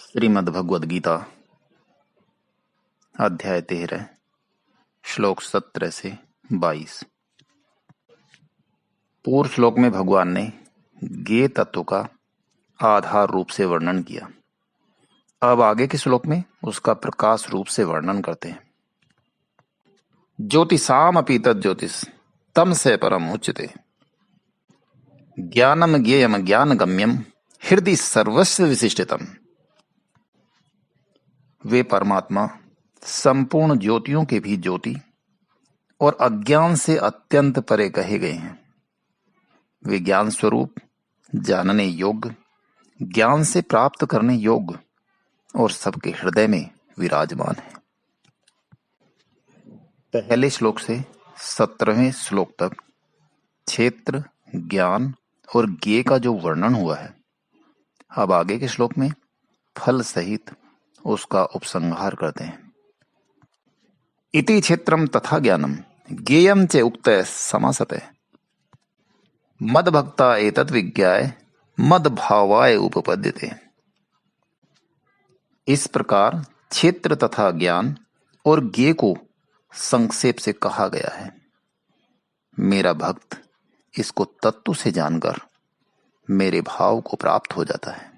श्रीमद् भगवद गीता अध्याय 13 श्लोक 17 से 22। पूर्व श्लोक में भगवान ने ज्ञेय तत्व का आधार रूप से वर्णन किया। अब आगे के श्लोक में उसका प्रकाश रूप से वर्णन करते हैं। ज्योतिषाम अपि तज्ज्योतिष तम से परम उच्यते ज्ञानम ज्ञेयम ज्ञान गम्यम हृदि सर्वस्व विशिष्टतम। वे परमात्मा संपूर्ण ज्योतियों के भी ज्योति और अज्ञान से अत्यंत परे कहे गए हैं। वे ज्ञान स्वरूप, जानने योग्य, ज्ञान से प्राप्त करने योग्य और सबके हृदय में विराजमान है। पहले श्लोक से 17वें श्लोक तक क्षेत्र, ज्ञान और ज्ञेय का जो वर्णन हुआ है, अब आगे के श्लोक में फल सहित उसका उपसंहार करते हैं। इति क्षेत्रम तथा ज्ञानम ज्ञेयम च उक्त समासते मद भक्ता एतत् विज्ञाय मद भावाय उपपद्यते। इस प्रकार क्षेत्र तथा ज्ञान और ज्ञेय को संक्षेप से कहा गया है। मेरा भक्त इसको तत्व से जानकर मेरे भाव को प्राप्त हो जाता है।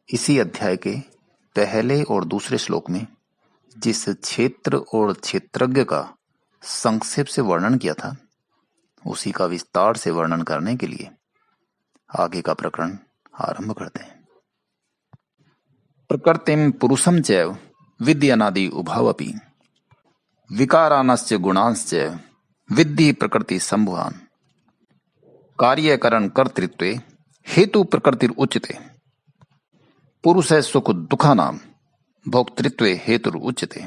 इसी अध्याय के पहले और दूसरे श्लोक में जिस क्षेत्र और क्षेत्रज्ञ का संक्षेप से वर्णन किया था, उसी का विस्तार से वर्णन करने के लिए आगे का प्रकरण आरंभ करते हैं। प्रकृतिम पुरुषम चैव विद्यनादि उभावपि विकारानस्य गुणांश्च विद्धि प्रकृति संभवान कार्यकरण कर्तृत्वे हेतु प्रकृतिर उच्यते पुरुष सुख दुखानाम भोक्तृत्वे हेतुर उच्यते।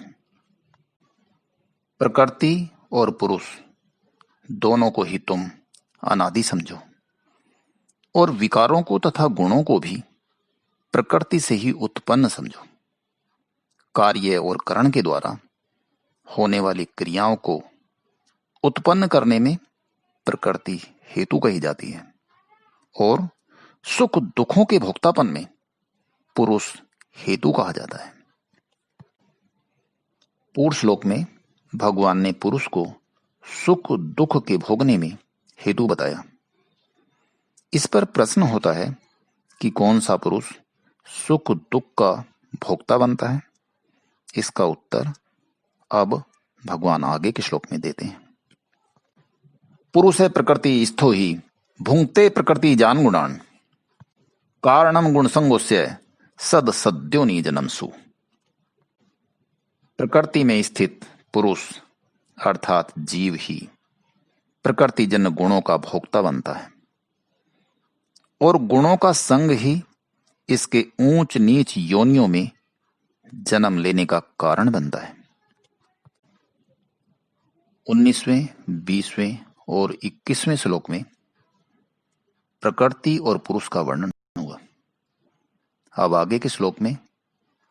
प्रकृति और पुरुष दोनों को ही तुम अनादि समझो और विकारों को तथा गुणों को भी प्रकृति से ही उत्पन्न समझो। कार्य और करण के द्वारा होने वाली क्रियाओं को उत्पन्न करने में प्रकृति हेतु कही जाती है और सुख दुखों के भोक्तापन में पुरुष हेतु कहा जाता है। पूर्व श्लोक में भगवान ने पुरुष को सुख दुख के भोगने में हेतु बताया। इस पर प्रश्न होता है कि कौन सा पुरुष सुख दुख का भोक्ता बनता है। इसका उत्तर अब भगवान आगे के श्लोक में देते हैं। पुरुष प्रकृति स्थो ही भुंक्ते प्रकृति जान गुणान कारणम गुण संगोस्य सद सद्योनि जन्मसु। प्रकृति में स्थित पुरुष अर्थात जीव ही प्रकृति जन्य गुणों का भोक्ता बनता है और गुणों का संग ही इसके ऊंच नीच योनियों में जन्म लेने का कारण बनता है। 19वें, 20वें और 21वें श्लोक में प्रकृति और पुरुष का वर्णन हुआ। अब आगे के श्लोक में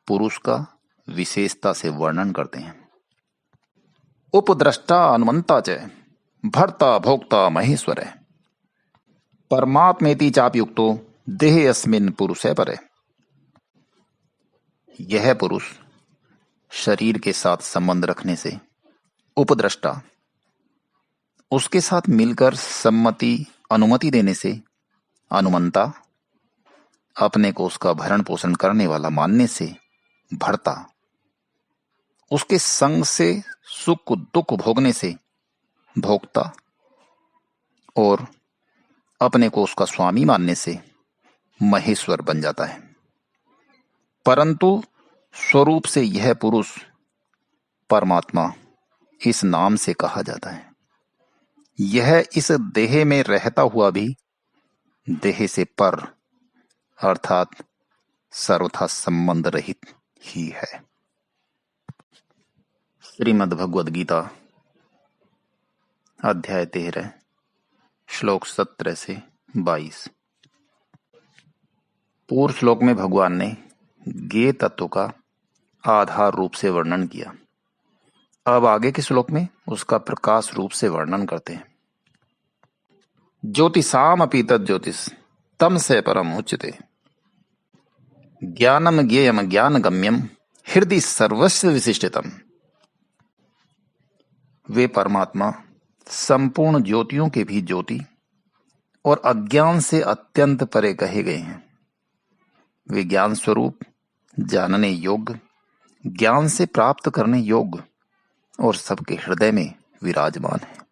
पुरुष का विशेषता से वर्णन करते हैं। उपद्रष्टा अनुमंता च भर्ता भोक्ता महेश्वर है परमात्मेति चापयुक्तो देहे अस्मिन् पुरुषे परे। यह पुरुष शरीर के साथ संबंध रखने से उपद्रष्टा, उसके साथ मिलकर सम्मति अनुमति देने से अनुमंता, अपने को उसका भरण पोषण करने वाला मानने से भर्ता, उसके संग से सुख दुख भोगने से भोक्ता और अपने को उसका स्वामी मानने से महेश्वर बन जाता है। परंतु स्वरूप से यह पुरुष परमात्मा इस नाम से कहा जाता है। यह इस देह में रहता हुआ भी देह से पर अर्थात सर्वथा संबंध रहित ही है। श्रीमद् भगवद गीता अध्याय 13 श्लोक 17 से 22। पूर्व श्लोक में भगवान ने ज्ञेय तत्व का आधार रूप से वर्णन किया। अब आगे के श्लोक में उसका प्रकाश रूप से वर्णन करते हैं। ज्योतिषाम अपि तज्ज्योतिष तम से परम उच्यते ज्ञानम ज्ञेयम ज्ञान गम्यम हृदय सर्वस्व विशिष्टतम। वे परमात्मा संपूर्ण ज्योतियों के भी ज्योति और अज्ञान से अत्यंत परे कहे गए हैं। वे ज्ञान स्वरूप, जानने योग्य, ज्ञान से प्राप्त करने योग्य और सबके हृदय में विराजमान है।